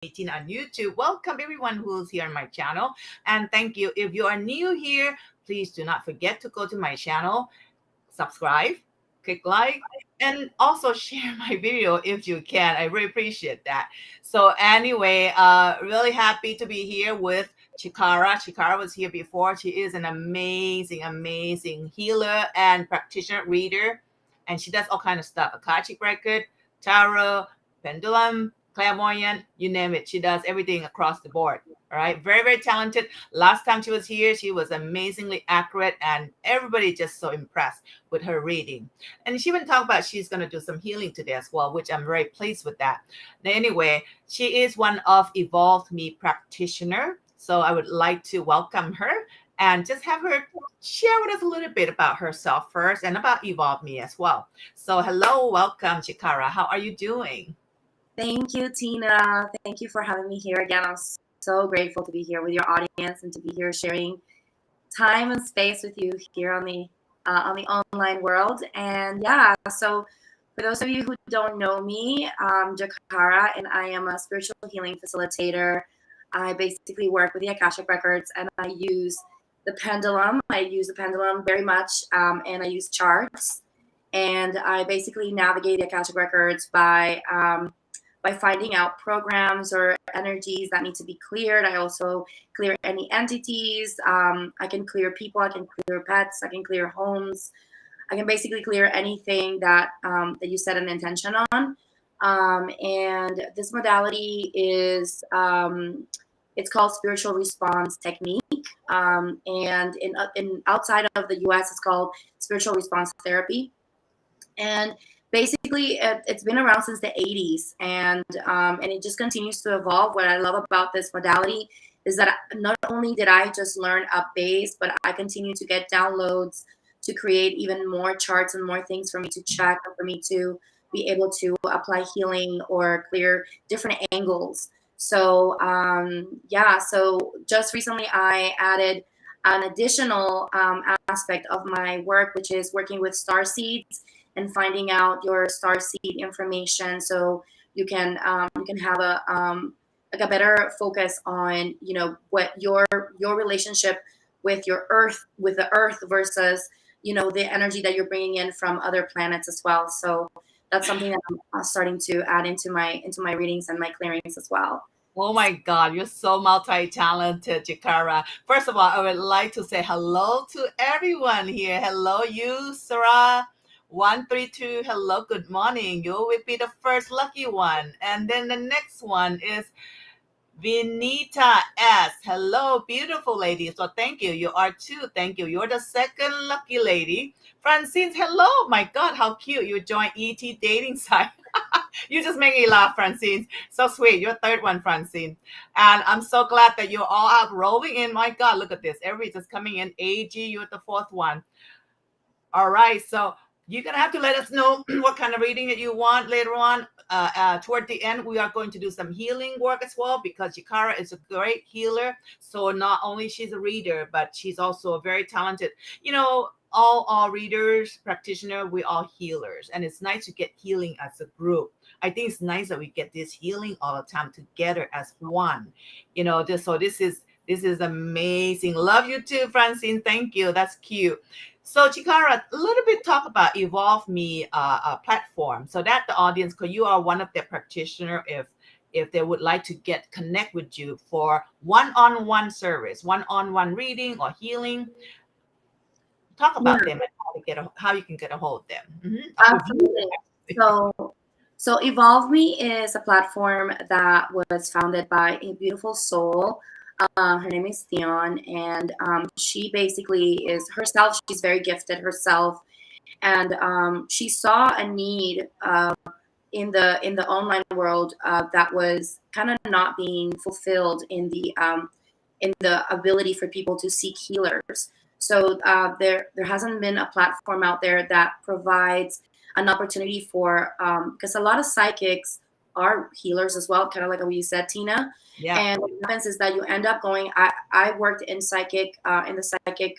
2018 on YouTube. Welcome everyone who's here on my channel. And thank you. If you are new here, please do not forget to go to my channel, subscribe, click like, and also share my video if you can. I really appreciate that. So anyway, really happy to be here with Jikara. Jikara was here before. She is an amazing, amazing healer and practitioner reader. And she does all kind of stuff. Akashic Record, tarot, pendulum, clairvoyant, you name it. She does everything across the board. All right. Very, very talented. Last time she was here, she was amazingly accurate and everybody just so impressed with her reading. And she even talked about she's going to do some healing today as well, which I'm very pleased with that. Now, anyway, she is one of EvolvMe practitioner. So I would like to welcome her and just have her share with us a little bit about herself first and about EvolvMe as well. So hello, welcome, Jikara. How are you doing? Thank you, Tina. Thank you for having me here again. I'm so grateful to be here with your audience and to be here sharing time and space with you here on the online world. And yeah, so for those of you who don't know me, I'm Jikara, and I am a spiritual healing facilitator. I basically work with the Akashic Records, and I use the pendulum. I use the pendulum very much, and I use charts. And I basically navigate the Akashic Records by finding out programs or energies that need to be cleared. I also clear any entities. I can clear people. I can clear pets. I can clear homes. I can basically clear anything that that you set an intention on. And this modality is it's called spiritual response technique. And in outside of the U.S., it's called spiritual response therapy. And basically, it's been around since the 80s, and it just continues to evolve. What I love about this modality is that not only did I just learn a base, but I continue to get downloads to create even more charts and more things for me to check, and for me to be able to apply healing or clear different angles. So yeah, so just recently I added an additional aspect of my work, which is working with star seeds and finding out your star seed information, so you can have a like a better focus on what your relationship with the earth versus the energy that you're bringing in from other planets as well. So that's something that I'm starting to add into my readings and my clearings as well. Oh my God, you're so multi-talented, Jikara. First of all, I would like to say hello to everyone here. Hello, you, Sarah. 132, hello, good morning. You will be the first lucky one. And then the next one is Vinita S. Hello, beautiful lady. So thank you. You are too. Thank you. You're the second lucky lady. Francine, hello. My God, how cute. You joined ET dating site. You just make me laugh, Francine. So sweet. You're third one, Francine. And I'm so glad that you're all out rolling in. My God, look at this. Everybody's just coming in. AG, you're the fourth one. All right. So you're going to have to let us know what kind of reading that you want later on. Toward the end, we are going to do some healing work as well, because Jikara is a great healer. So not only she's a reader, but she's also a very talented, all readers, practitioner, we all healers. And it's nice to get healing as a group. I think it's nice that we get this healing all the time together as one. So this is amazing. Love you too, Francine. Thank you. That's cute. So Jikara, a little bit talk about EvolvMe platform, so that the audience, because you are one of the practitioner, if they would like to connect with you for one-on-one service, one-on-one reading or healing, talk about them and how you can get a hold of them. Absolutely. So EvolvMe is a platform that was founded by a beautiful soul. Her name is Theon, and she basically is herself. She's very gifted herself, and she saw a need in the online world that was kind of not being fulfilled in the ability for people to seek healers. So there hasn't been a platform out there that provides an opportunity for because a lot of psychics are healers as well, kind of like what you said, Tina. Yeah. And what happens is that you end up going. I worked in the psychic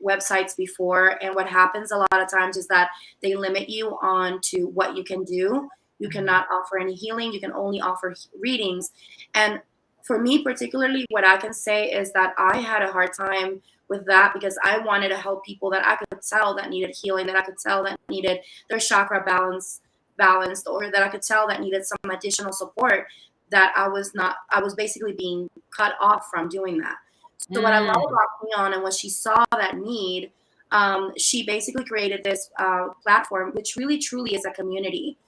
websites before, and what happens a lot of times is that they limit you on to what you can do, You cannot offer any healing. You can only offer readings. And for me particularly, what I can say is that I had a hard time with that because I wanted to help people that I could tell that needed healing, that I could tell that needed their chakra balanced, or that I could tell that needed some additional support, that I was basically being cut off from doing that. So what I love about Leon and what she saw that need, she basically created this platform, which really truly is a community.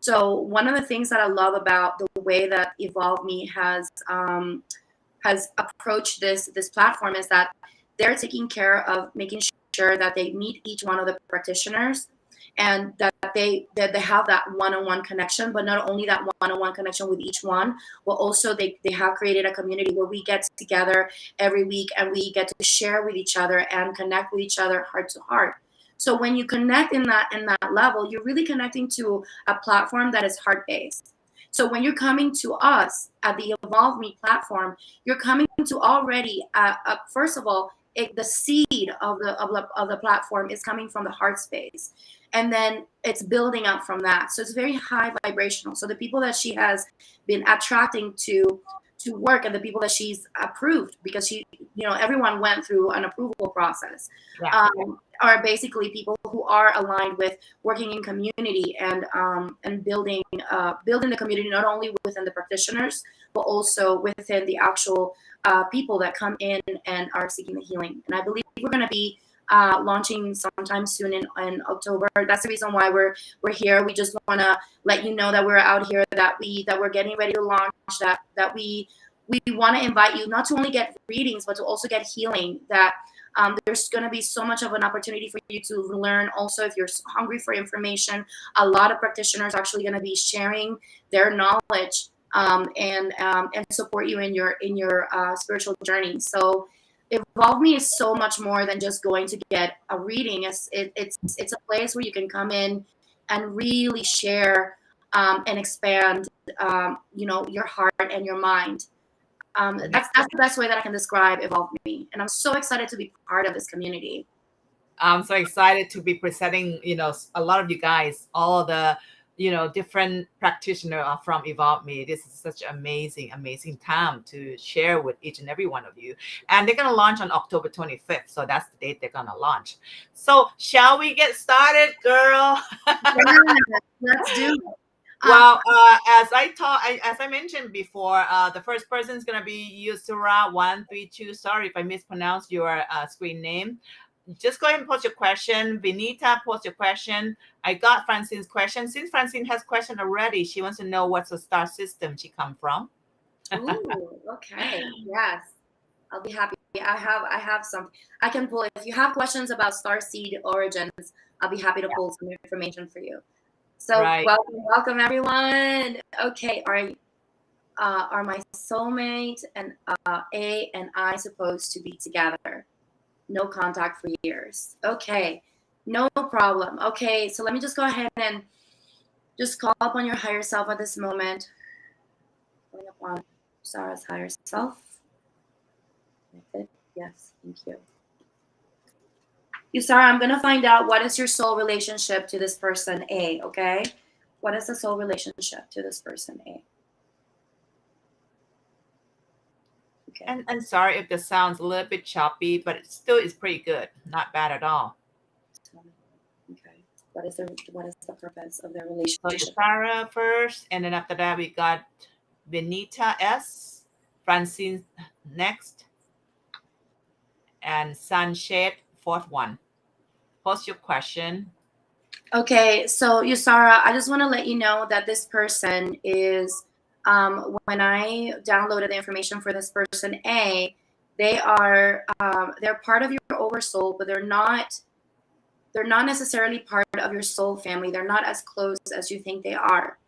So one of the things that I love about the way that EvolvMe has approached this platform is that they're taking care of making sure that they meet each one of the practitioners, and that they have that one-on-one connection. But not only that one-on-one connection with each one, but also they have created a community where we get together every week and we get to share with each other and connect with each other heart to heart. So when you connect in that level, you're really connecting to a platform that is heart-based. So when you're coming to us at the EvolvMe platform, you're coming to already, first of all, the seed of the platform is coming from the heart space, and then it's building up from that. So it's very high vibrational. So the people that she has been attracting to work, and the people that she's approved, because everyone went through an approval process, are basically people who are aligned with working in community and building the community, not only within the practitioners, but also within the actual people that come in and are seeking the healing. And I believe we're going to be launching sometime soon in October. That's the reason why we're here. We just want to let you know that we're out here, that we're getting ready to launch, that we want to invite you not to only get readings, but to also get healing. That there's going to be so much of an opportunity for you to learn. Also, if you're hungry for information, a lot of practitioners are actually going to be sharing their knowledge and support you in your spiritual journey. So EvolvMe is so much more than just going to get a reading. It's a place where you can come in and really share and expand your heart and your mind. That's the best way that I can describe EvolvMe, and I'm so excited to be part of this community. I'm so excited to be presenting, a lot of you guys, all of the, different practitioners are from EvolvMe. This is such an amazing time to share with each and every one of you. And they're going to launch on October 25th. So that's the date they're going to launch. So shall we get started, girl? Yeah, let's do it. Well, as I mentioned before, the first person is going to be Yusura132. Sorry if I mispronounced your screen name. Just go ahead and post your question. Vinita, post your question. I got Francine's question. Since Francine has question already, she wants to know what's the star system she come from. Ooh, okay. Yes. I'll be happy. I have some. I can pull. If you have questions about star seed origins, I'll be happy to pull some information for you. So welcome everyone. Okay, are my soulmate and A and I supposed to be together? No contact for years. Okay, no problem. Okay, so let me just go ahead and just call upon your higher self at this moment. Calling upon Sarah's higher self. Yes, thank you. Sarah, I'm going to find out what is your soul relationship to this person, A, okay? What is the soul relationship to this person, A? Okay. And sorry if the sound's a little bit choppy, but it still is pretty good. Not bad at all. Okay. What is the purpose of their relationship? So Sarah first, and then after that we got Benita S, Francine next, and Sunshade, fourth one. Post your question. Okay, so Yusara, I just want to let you know that this person is, when I downloaded the information for this person, A, they are they're part of your oversoul, but they're not necessarily part of your soul family. They're not as close as you think they are,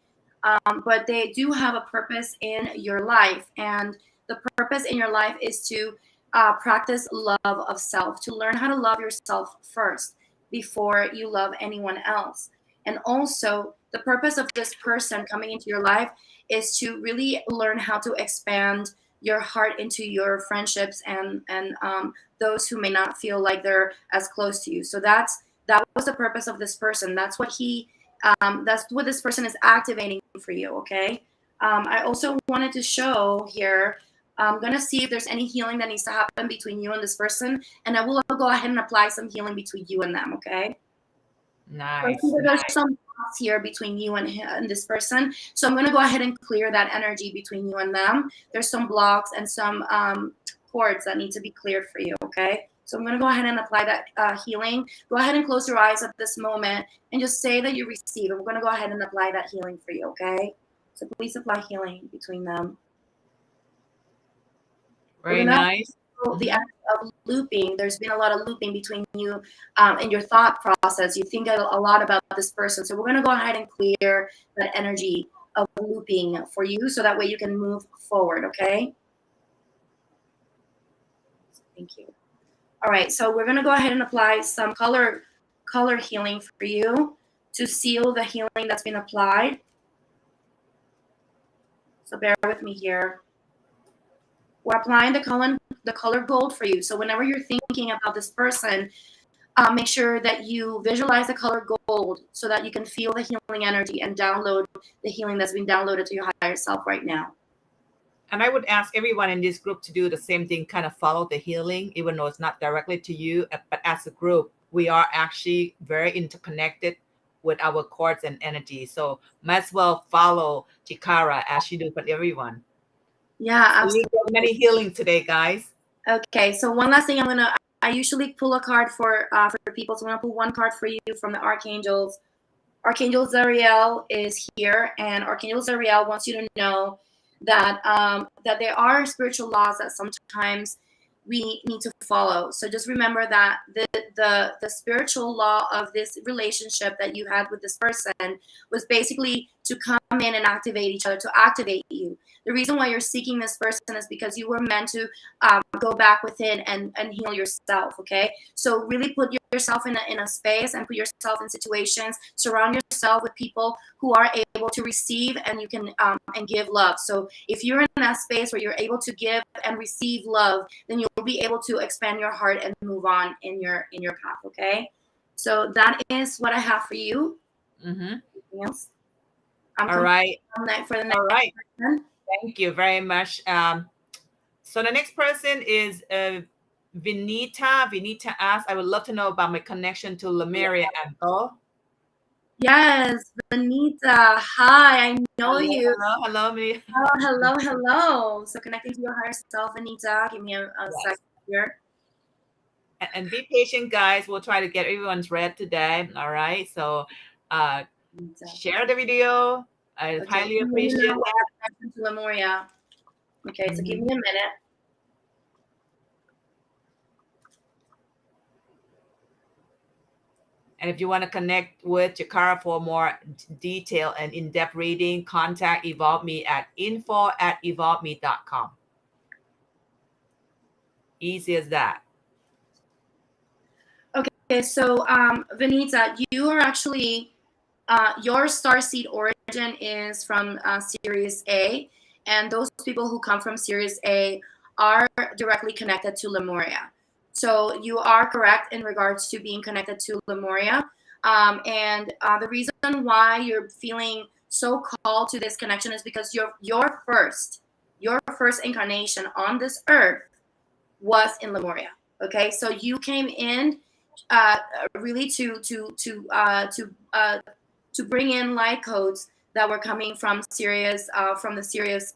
but they do have a purpose in your life, and the purpose in your life is to practice love of self, to learn how to love yourself first before you love anyone else. And also, the purpose of this person coming into your life is to really learn how to expand your heart into your friendships and those who may not feel like they're as close to you. So that was the purpose of this person. That's what he That's what this person is activating for you, okay? I also wanted to show here, I'm going to see if there's any healing that needs to happen between you and this person, and I will go ahead and apply some healing between you and them, okay? Nice. So there's some blocks here between you and this person. So I'm going to go ahead and clear that energy between you and them. There's some blocks and some cords that need to be cleared for you, okay? So I'm going to go ahead and apply that healing. Go ahead and close your eyes at this moment and just say that you receive. And we're going to go ahead and apply that healing for you, okay? So please apply healing between them. Very nice. The act of looping, there's been a lot of looping between you and your thought process. You think a lot about this person. So we're going to go ahead and clear that energy of looping for you so that way you can move forward, okay? Thank you. All right, so we're going to go ahead and apply some color healing for you to seal the healing that's been applied. So bear with me here. We're applying the color gold for you. So whenever you're thinking about this person, make sure that you visualize the color gold so that you can feel the healing energy and download the healing that's been downloaded to your higher self right now. And I would ask everyone in this group to do the same thing, kind of follow the healing, even though it's not directly to you. But as a group, we are actually very interconnected with our cords and energy. So might as well follow Jikara as you do for everyone. Yeah, absolutely. Many healing today, guys. Okay, so one last thing I usually pull a card for people. So I'm going to pull one card for you from the Archangels. Archangel Zariel is here, and Archangel Zariel wants you to know that that there are spiritual laws that sometimes we need to follow. So just remember that the spiritual law of this relationship that you had with this person was basically to come in and activate each other, to activate you. The reason why you're seeking this person is because you were meant to go back within and heal yourself, okay? So really put yourself in a space and put yourself in situations, surround yourself with people who are able to receive and you can and give love. So if you're in that space where you're able to give and receive love, then you'll be able to expand your heart and move on in your path, okay? So that is what I have for you. Mm-hmm. Anything else? All right. For the next All right. person. Thank you very much. So the next person is Vinita. Vinita asks, I would love to know about my connection to Lemuria and Bo. Yes, Vinita. Hi, I know you. Hello, me. Oh, hello. So connecting to your higher self, Vinita. Give me a second here. And be patient, guys. We'll try to get everyone's read today. All right. So share the video. I highly appreciate that. To Lemuria. Okay, so give me a minute. And if you want to connect with Jikara for more detailed and in-depth reading, contact EvolvMe at info@evolveme.com. Easy as that. Okay, so Vinita, you are actually, your starseed origin is from Series A, and those people who come from Series A are directly connected to Lemuria. So you are correct in regards to being connected to Lemuria. And the reason why you're feeling so called to this connection is because your first incarnation on this earth was in Lemuria. Okay, so you came in really to bring in light codes that were coming from Sirius, from the Sirius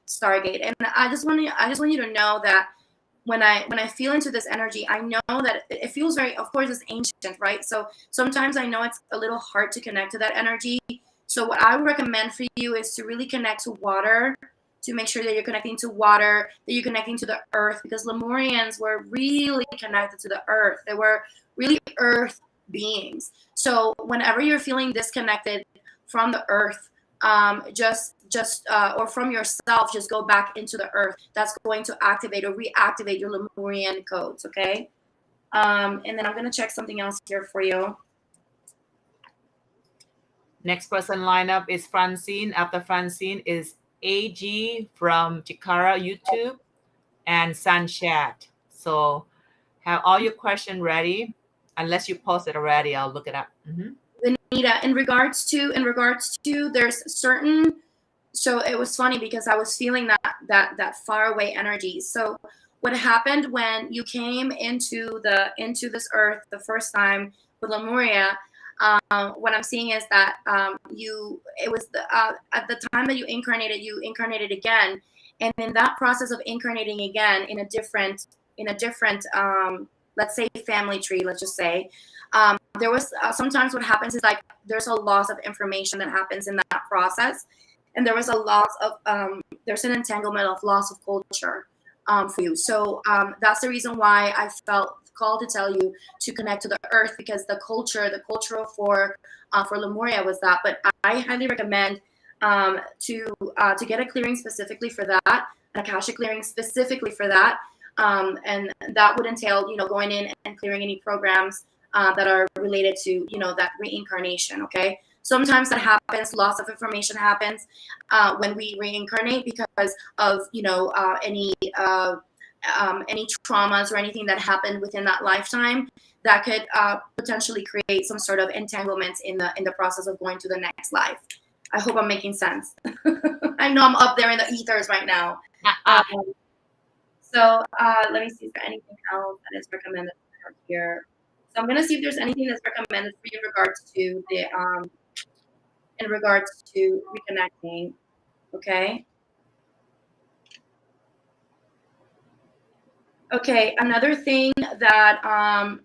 Stargate. And I just want you to know that when I feel into this energy, I know that it feels very, of course, it's ancient, right? So sometimes I know it's a little hard to connect to that energy. So what I would recommend for you is to really connect to water, to make sure that you're connecting to water, that you're connecting to the earth, because Lemurians were really connected to the earth. They were really earth beings. So whenever you're feeling disconnected from the earth, or from yourself, just go back into the earth. That's going to activate or reactivate your Lemurian codes, okay? And then I'm going to check something else here for you. Next person lineup is Francine. After Francine is AG from Jikara YouTube and Sanchat. So have all your questions ready. Unless you post it already, I'll look it up. Mm-hmm. Vanita, in regards to there's certain, so it was funny because I was feeling that far away energy. So what happened when you came into this earth the first time with Lemuria, what I'm seeing is that it was at the time that you incarnated again, and in that process of incarnating again in a different let's say family tree, let's just say, there was sometimes what happens is like there's a loss of information that happens in that process, and there was a loss of there's an entanglement of loss of culture for you. So that's the reason why I felt called to tell you to connect to the earth, because the cultural for Lemuria was that. But I highly recommend to get a clearing specifically for that, an Akashic clearing specifically for that, and that would entail going in and clearing any programs that are related to that reincarnation. Okay, sometimes that happens, loss of information happens when we reincarnate because of any traumas or anything that happened within that lifetime that could potentially create some sort of entanglements in the process of going to the next life. I hope I'm making sense. I know I'm up there in the ethers right now. So let me see if there's anything else that is recommended here. So I'm gonna see if there's anything that's recommended for you in regards to reconnecting. Okay. Okay, another thing that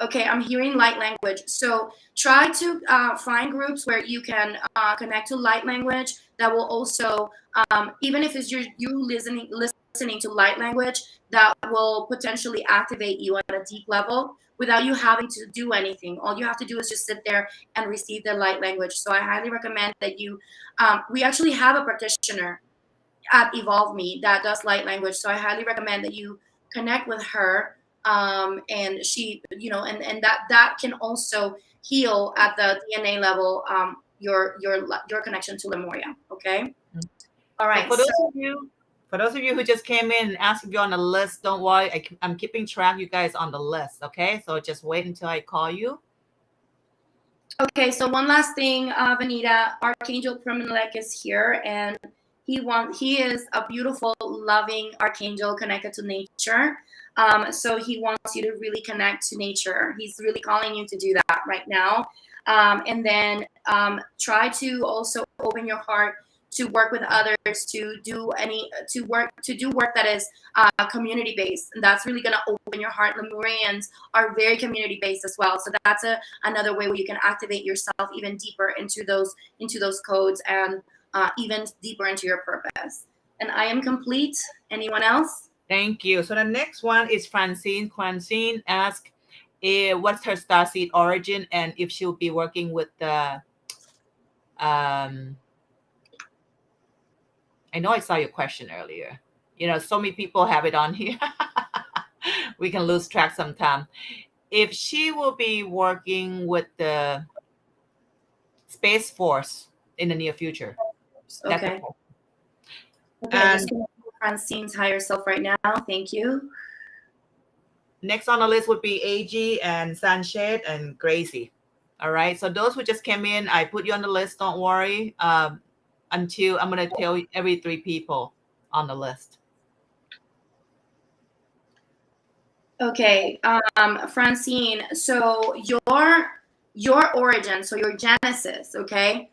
okay, I'm hearing light language. So try to find groups where you can connect to light language that will also, even if it's you listening to light language, that will potentially activate you at a deep level without you having to do anything. All you have to do is just sit there and receive the light language. So I highly recommend that you, we actually have a practitioner at EvolvMe that does light language. So I highly recommend that you connect with her. And she, and that can also heal at the DNA level, your connection to Lemuria. Okay. All So right. for those of you who just came in and asked if you're on the list, don't worry. I'm keeping track of you guys on the list. Okay, so just wait until I call you. Okay, so one last thing, Vanita, Archangel Primelek is here, and he is a beautiful, loving archangel connected to nature. So he wants you to really connect to nature. He's really calling you to do that right now. And then try to also open your heart to work with others, to do work that is community based, and that's really going to open your heart. Lemurians are very community based as well, so that's another way where you can activate yourself even deeper into those codes, and even deeper into your purpose. And I am complete. Anyone else? Thank you. So the next one is Francine. Francine asked what's her starseed origin and if she'll be working with the I know I saw your question earlier. So many people have it on here. We can lose track sometime. If she will be working with the Space Force in the near future. Okay. Okay, And just Francine's higher self right now. Thank you. next on the list would be AG and Sunshade and Gracie. All right. So those who just came in, I put you on the list. Don't worry. Until I'm going to tell you every 3 people on the list. Okay, Francine. So your origin, so your genesis. Okay,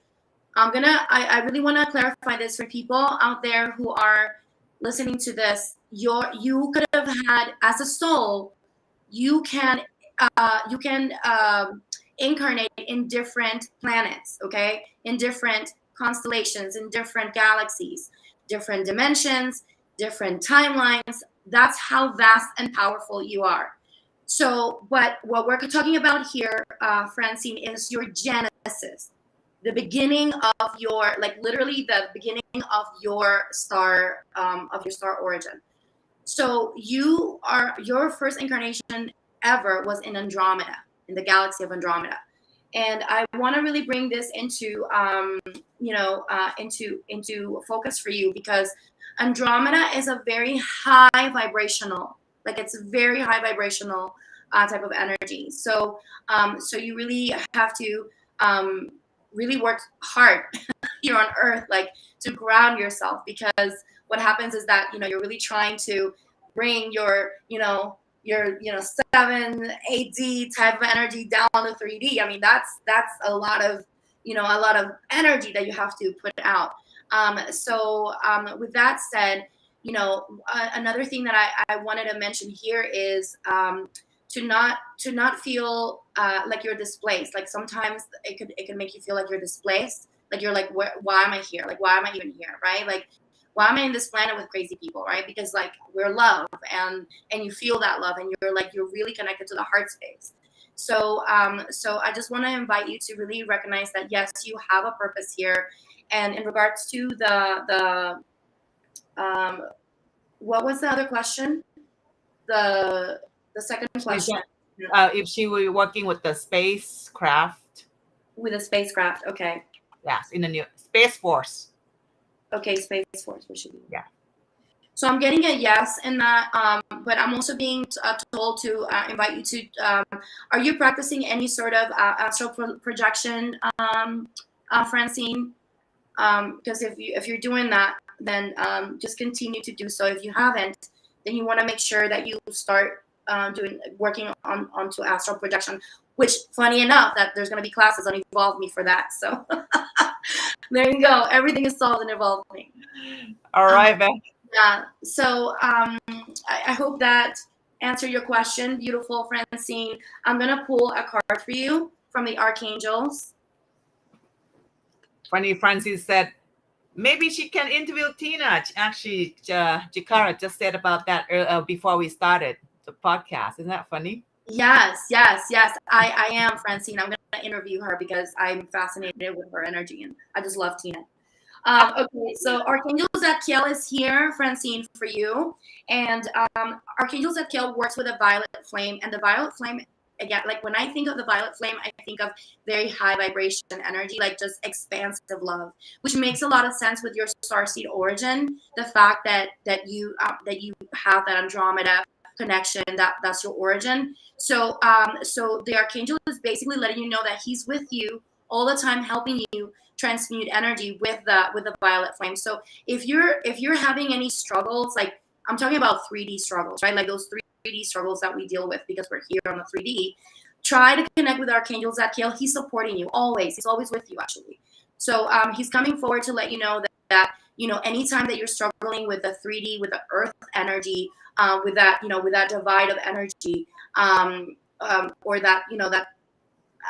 I really want to clarify this for people out there who are listening to this. You could have had, as a soul, you can incarnate in different planets, okay, in different constellations, in different galaxies, different dimensions, different timelines. That's how vast and powerful you are. So what we're talking about here, Francine, is your genesis, the beginning of your, like, literally the beginning of your star origin. So your first incarnation ever was in Andromeda, in the galaxy of Andromeda. And I want to really bring this into into focus for you, because Andromeda is a very high vibrational, like it's a very high vibrational type of energy. So so you really have to really worked hard here on earth, like to ground yourself, because what happens is that, you're really trying to bring your 7 8D type of energy down to 3D. I mean, that's a lot of energy that you have to put out. So with that said, another thing that I wanted to mention here is to not feel like you're displaced. Like sometimes it could make you feel like you're displaced. Like you're like, why am I here? Like, why am I even here? Right? Like, why am I in this planet with crazy people? Right? Because like we're love, and you feel that love, and you're really connected to the heart space. So so I just want to invite you to really recognize that yes, you have a purpose here. And in regards to the what was the other question? The second question. If she were working with the spacecraft. With a spacecraft, okay. Yes, in the new Space Force. Okay, Space Force, we should be. Yeah. So I'm getting a yes in that, but I'm also being told to invite you to, are you practicing any sort of astral projection, Francine? Because if you're doing that, then just continue to do so. If you haven't, then you want to make sure that you start working onto astral projection, which funny enough, that there's going to be classes on EvolvMe for that. So there you go. Everything is solved in EvolvMe. All right, Beth. Yeah. So I hope that answered your question, beautiful Francine. I'm going to pull a card for you from the Archangels. Funny, Francine said, maybe she can interview Tina. Actually, Jikara just said about that before we started the podcast. Isn't that funny? Yes. I am, Francine. I'm going to interview her because I'm fascinated with her energy, and I just love Tina. Okay, so Archangel Zadkiel is here, Francine, for you. And Archangel Zadkiel works with a violet flame. And the violet flame, again, like when I think of the violet flame, I think of very high vibration energy, like just expansive love, which makes a lot of sense with your starseed origin. The fact that you have that Andromeda connection, that's your origin. So so the Archangel is basically letting you know that he's with you all the time, helping you transmute energy with the violet flame. So if you're having any struggles, like I'm talking about 3D struggles, right? Like those 3D struggles that we deal with because we're here on the 3D, try to connect with Archangel Zadkiel. He's supporting you always. He's always with you, actually. So he's coming forward to let you know that anytime that you're struggling with the 3D, with the earth energy, with that divide of energy, or that that,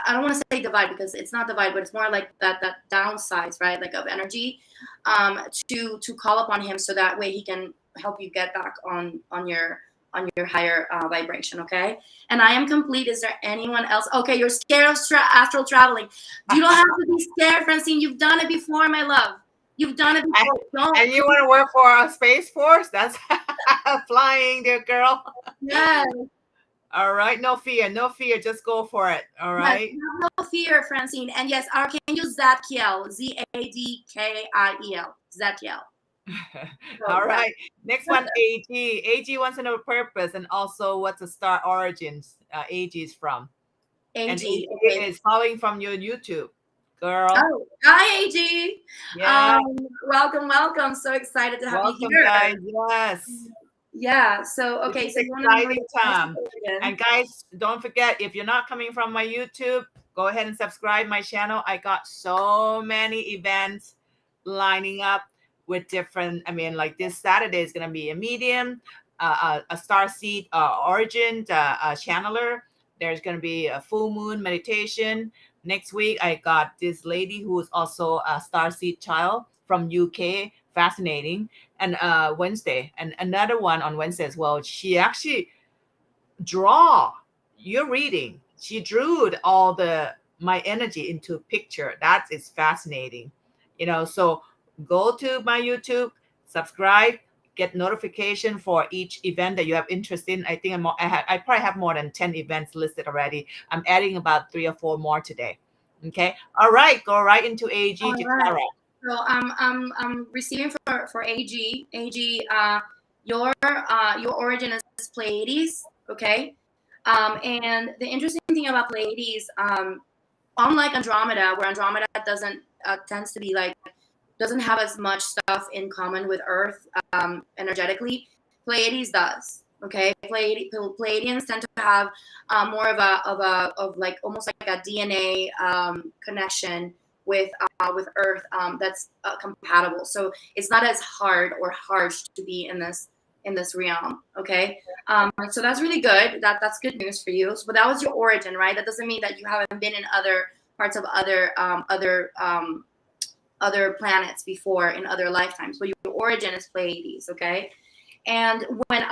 I don't want to say divide because it's not divide, but it's more like that downsides, right? Like of energy, to call upon him, so that way he can help you get back on your higher vibration. Okay. And I am complete. Is there anyone else? Okay. You're scared of astral traveling. You don't have to be scared, Francine. You've done it before, my love. You've done it before. And you want to work for a Space Force? That's flying there, girl. Yes. All right, no fear, just go for it. All right. Yes, no fear, Francine. And yes, Archangel Zadkiel, Zadkiel, Zadkiel. All right. Next one, AG. AG wants to know purpose and also what's the star origins AG is from. AG, and AG is following from your YouTube, girl. Oh, hi, AG. Yeah. Welcome. So excited to have you here. Guys. Yes. Yeah. So okay. So exciting time. And guys, don't forget, if you're not coming from my YouTube, go ahead and subscribe my channel. I got so many events lining up with different. I mean, like this Saturday is gonna be a medium, a starseed origin, a channeler. There's gonna be a full moon meditation. Next week, I got this lady who is also a starseed child from UK. Fascinating. And Wednesday, and another one on Wednesday as well. She actually draw your reading. She drew all my energy into a picture. That is fascinating. So go to my YouTube, subscribe, get notification for each event that you have interest in. I think I probably have more than 10 events listed already. I'm adding about 3 or 4 more today. Okay. All right. Go right into AG. Jikara. So I'm receiving for AG. AG, your origin is Pleiades, okay? And the interesting thing about Pleiades, unlike Andromeda, where Andromeda doesn't tends to be like doesn't have as much stuff in common with Earth energetically, Pleiades does. Okay, Pleiadians tend to have more of like almost like a DNA connection with Earth that's compatible. So it's not as hard or harsh to be in this realm. Okay, so that's really good. That's good news for you. So, but that was your origin, right? That doesn't mean that you haven't been in other parts of other planets before in other lifetimes. But your origin is Pleiades. Okay. And when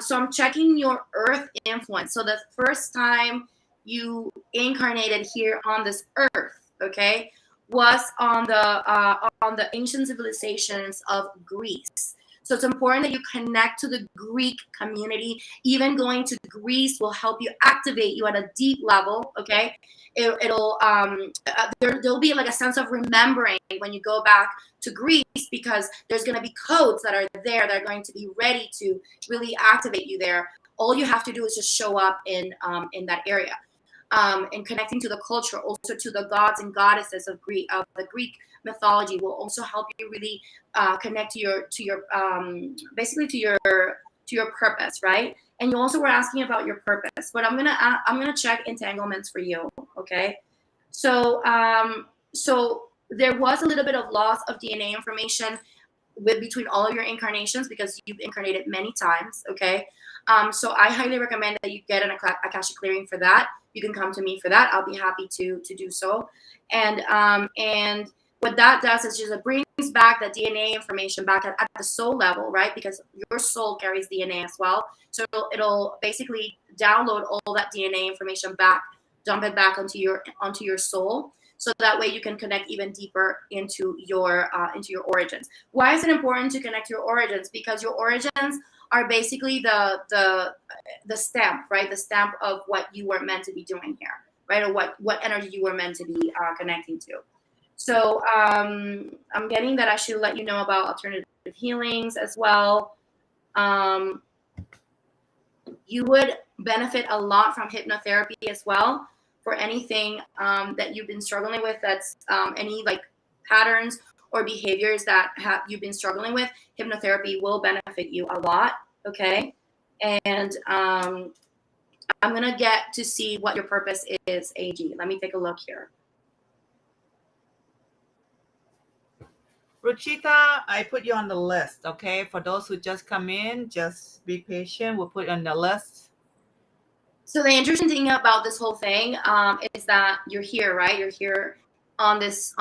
so I'm checking your Earth influence. So the first time you incarnated here on this Earth, okay, was on the ancient civilizations of Greece. So it's important that you connect to the Greek community. Even going to Greece will help you activate you at a deep level. Okay, there'll be like a sense of remembering when you go back to Greece, because there's going to be codes that are there that are going to be ready to really activate you there. All you have to do is just show up in that area, and connecting to the culture, also to the gods and goddesses of the Greek mythology will also help you really connect to your basically to your purpose, right? And you also were asking about your purpose, but I'm gonna check entanglements for you, okay? So there was a little bit of loss of DNA information between all of your incarnations because you've incarnated many times, okay? So I highly recommend that you get an Akashic clearing for that. You can come to me for that. I'll be happy to do so. And what that does is just it brings back the DNA information back at the soul level, right? Because your soul carries DNA as well. So it'll basically download all that DNA information back, dump it back onto your soul. So that way you can connect even deeper into your origins. Why is it important to connect your origins? Because your origins are basically the stamp, right? The stamp of what you were meant to be doing here, right? Or what energy you were meant to be connecting to. So I'm getting that I should let you know about alternative healings as well. You would benefit a lot from hypnotherapy as well for anything that you've been struggling with. That's any like patterns or behaviors that you've been struggling with. Hypnotherapy will benefit you a lot. Okay. And I'm going to get to see what your purpose is, AG. Let me take a look here. Ruchita, I put you on the list, okay? For those who just come in, just be patient. We'll put you on the list. So the interesting thing about this whole thing is that you're here, right? You're here on this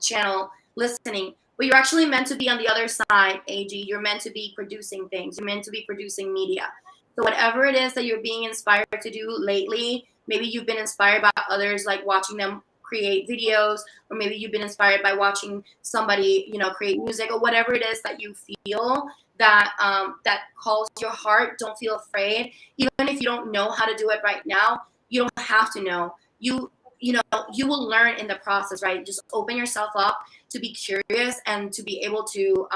channel listening, but you're actually meant to be on the other side, AG. You're meant to be producing things. You're meant to be producing media. So whatever it is that you're being inspired to do lately, maybe you've been inspired by others, like watching them create videos, or maybe you've been inspired by watching somebody, create music, or whatever it is that you feel that calls your heart. Don't feel afraid. Even if you don't know how to do it right now, you don't have to know. You will learn in the process, right? Just open yourself up to be curious and to be able to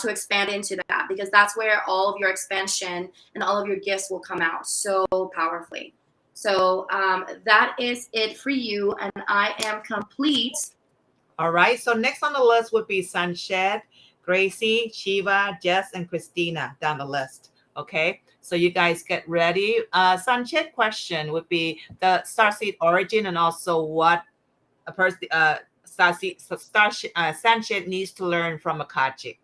expand into that, because that's where all of your expansion and all of your gifts will come out so powerfully. So that is it for you, and I am complete. All right. So next on the list would be Sanchez, Gracie, Shiva, Jess, and Christina down the list. Okay. So you guys get ready. Sanchez question would be the starseed origin and also what a person Sanchez needs to learn from Akashic.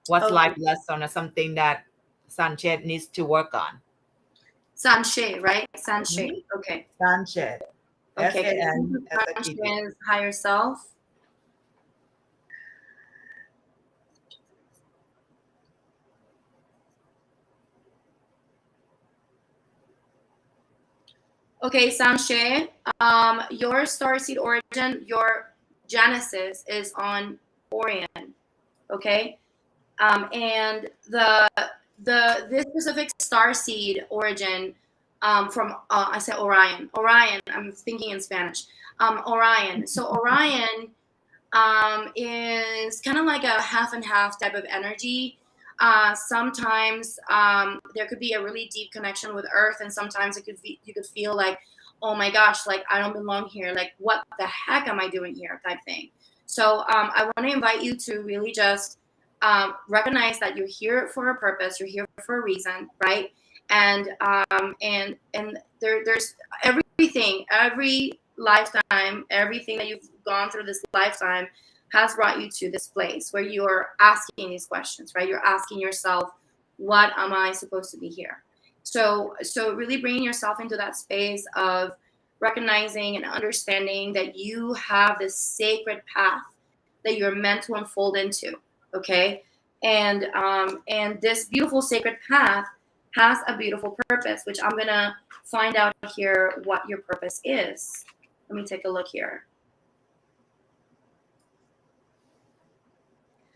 What's life lesson or something that Sanchez needs to work on? Sanchez, right? Sanchez. Okay. Sanchez. Okay. Sanchez, higher self. Okay, Sanchez, your starseed origin, your Genesis is on Orion. Okay, and this specific starseed origin from I said Orion. Orion. I'm thinking in Spanish. Orion. So Orion is kind of like a half and half type of energy. Sometimes there could be a really deep connection with Earth, and sometimes you could feel like oh my gosh, like I don't belong here. Like what the heck am I doing here type thing. So I want to invite you to really just recognize that you're here for a purpose. You're here for a reason, right? And there's every lifetime, everything that you've gone through this lifetime has brought you to this place where you're asking these questions, right? You're asking yourself, what am I supposed to be here? So really bringing yourself into that space of recognizing and understanding that you have this sacred path that you're meant to unfold into, okay? And this beautiful sacred path has a beautiful purpose, which I'm gonna find out here what your purpose is. Let me take a look here.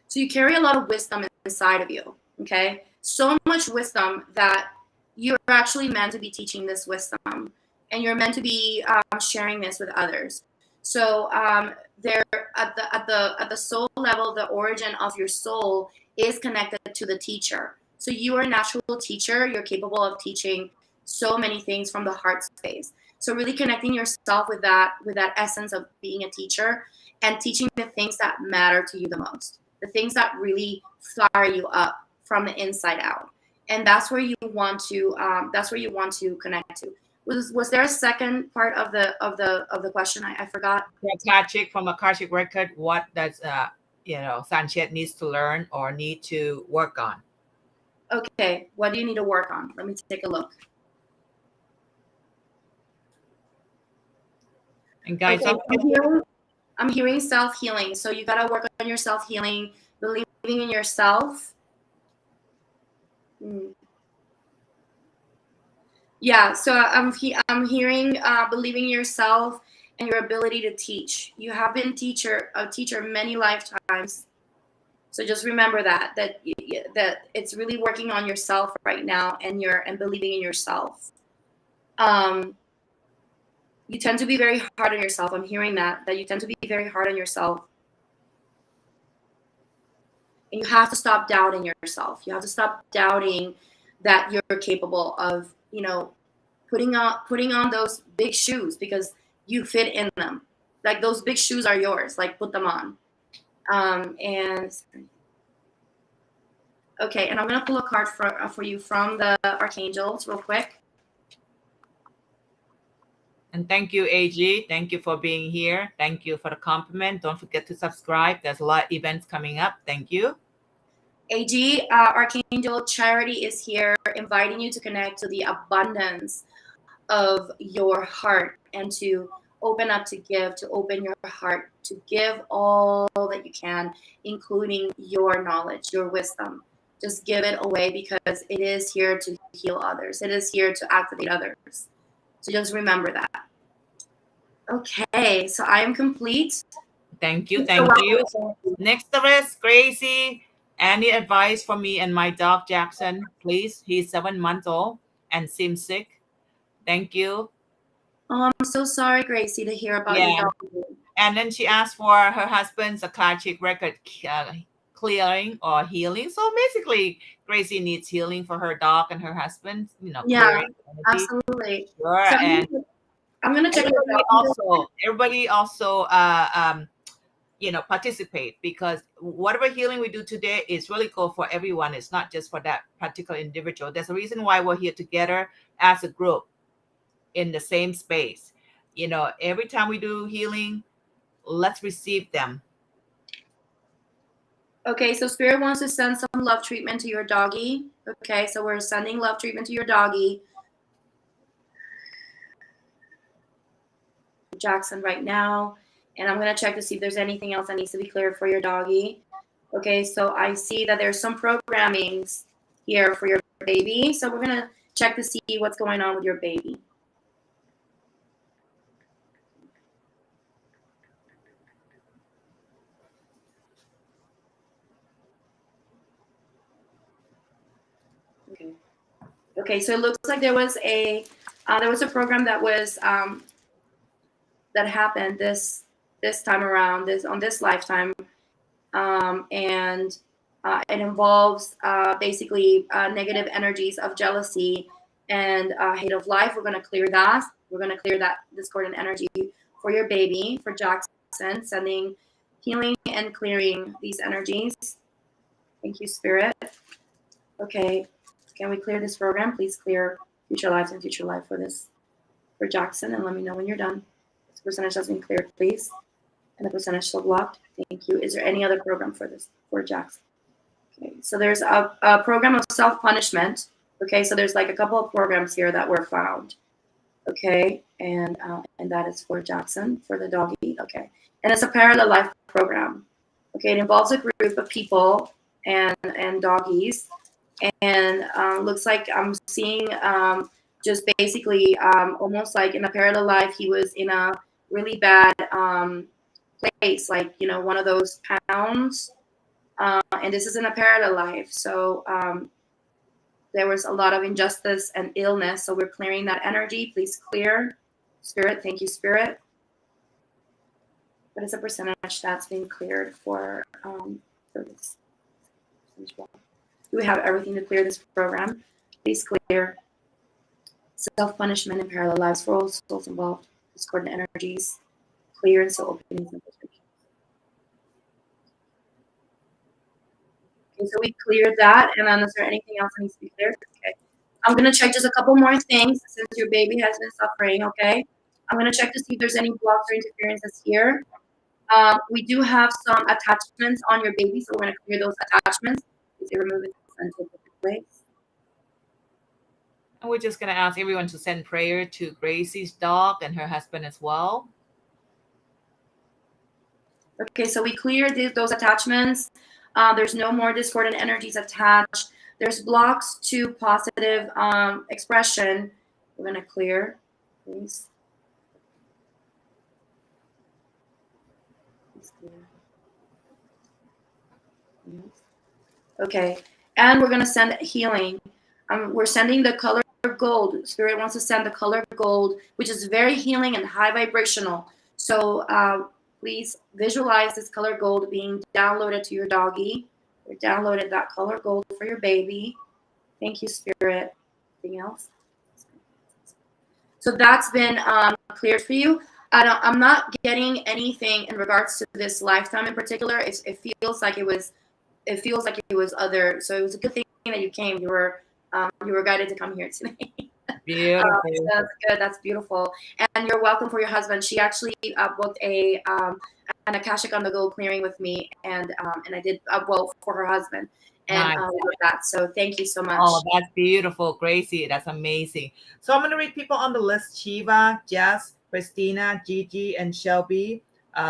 So you carry a lot of wisdom inside of you, okay? So much wisdom that you're actually meant to be teaching this wisdom, and you're meant to be sharing this with others. So there, at the soul level, the origin of your soul is connected to the teacher. So you are a natural teacher. You're capable of teaching so many things from the heart space. So really connecting yourself with that essence of being a teacher and teaching the things that matter to you the most, the things that really fire you up from the inside out. And that's where you want to connect to. Was there a second part of the question? I forgot. Akashic, from Akashic Record, what does Sanchez needs to learn or need to work on? Okay, what do you need to work on? Let me take a look. And guys, okay, I'm hearing self-healing. So you gotta work on your self-healing, believing in yourself. Yeah, so I'm hearing believing in yourself and your ability to teach. You have been a teacher many lifetimes. So just remember that it's really working on yourself right now, and believing in yourself. You tend to be very hard on yourself. I'm hearing that you tend to be very hard on yourself. And you have to stop doubting yourself. You have to stop doubting that you're capable of, putting on those big shoes, because you fit in them. Like those big shoes are yours. Like put them on. And okay, and I'm gonna pull a card for you from the archangels real quick. And thank you, AG. Thank you for being here. Thank you for the compliment. Don't forget to subscribe. There's a lot of events coming up. Thank you. AG, Archangel Charity is here, inviting you to connect to the abundance of your heart and to open up to give, to open your heart, to give all that you can, including your knowledge, your wisdom. Just give it away, because it is here to heal others. It is here to activate others. So just remember that. Okay, so I am complete. Thank you. Thank you. Next up is Gracie. Any advice for me and my dog Jackson, please? He's 7 months old and seems sick. Thank you. Oh, I'm so sorry, Gracie, to hear about your dog. And then she asked for her husband's Akashic record clearing or healing. So basically, Gracie needs healing for her dog and her husband. Yeah, clearing absolutely. Sure. So and I'm gonna check everybody also participate, because whatever healing we do today is really cool for everyone. It's not just for that particular individual. There's a reason why we're here together as a group in the same space. Every time we do healing, let's receive them. Okay, so Spirit wants to send some love treatment to your doggy. Okay, so we're sending love treatment to your doggy, Jackson, right now. And I'm going to check to see if there's anything else that needs to be cleared for your doggy. Okay, so I see that there's some programmings here for your baby. So we're going to check to see what's going on with your baby. Okay, so it looks like there was a program that was that happened this time around, on this lifetime, and it involves basically negative energies of jealousy and hate of life. We're going to clear that We're going to clear that discordant energy for your baby, for Jackson, sending healing and clearing these energies. Thank you, Spirit. Okay, can we clear this program? Please clear future lives and future life for this, for Jackson, and let me know when you're done. This percentage has been cleared, please. And the percentage still blocked. Thank you. Is there any other program for this, for Jackson? Okay, so there's a program of self-punishment. Okay, so there's like a couple of programs here that were found. Okay, and that is for Jackson, for the doggy. Okay, and it's a parallel life program. Okay, it involves a group of people and doggies, and looks like I'm seeing just basically almost like in a parallel life, he was in a really bad place, like, you know, one of those pounds, and this is in a parallel life. So there was a lot of injustice and illness. So we're clearing that energy. Please clear. Spirit, thank you, Spirit. What is the percentage that's being cleared for this? Do we have everything to clear this program? Please clear. Self-punishment and parallel lives for all souls involved. Discordant energies. Clear and soul openings and prescriptions. Okay, so we cleared that. And then is there anything else that needs to be cleared? Okay. I'm going to check just a couple more things since your baby has been suffering, okay? I'm going to check to see if there's any blocks or interferences here. We do have some attachments on your baby, so we're going to clear those attachments. Please remove it and take it away. And we're just going to ask everyone to send prayer to Gracie's dog and her husband as well. Okay, so we cleared those attachments. There's no more discordant energies attached. There's blocks to positive expression. We're going to clear, please. Okay, and we're going to send healing. We're sending the color gold. Spirit wants to send the color gold, which is very healing and high vibrational. So please visualize this color gold being downloaded to your doggy. We downloaded that color gold for your baby. Thank you, Spirit. Anything else? So that's been cleared for you. I'm not getting anything in regards to this lifetime in particular. It feels like it was other. So it was a good thing that you came. You were guided to come here today. Beautiful. That's good. That's beautiful. And you're welcome for your husband. She actually booked an Akashic on the go clearing with me, and I did for her husband. And nice. That. So thank you so much. Oh, that's beautiful, Gracie. That's amazing. So I'm going to read people on the list: Shiva, Jess, Christina, Gigi, and Shelby.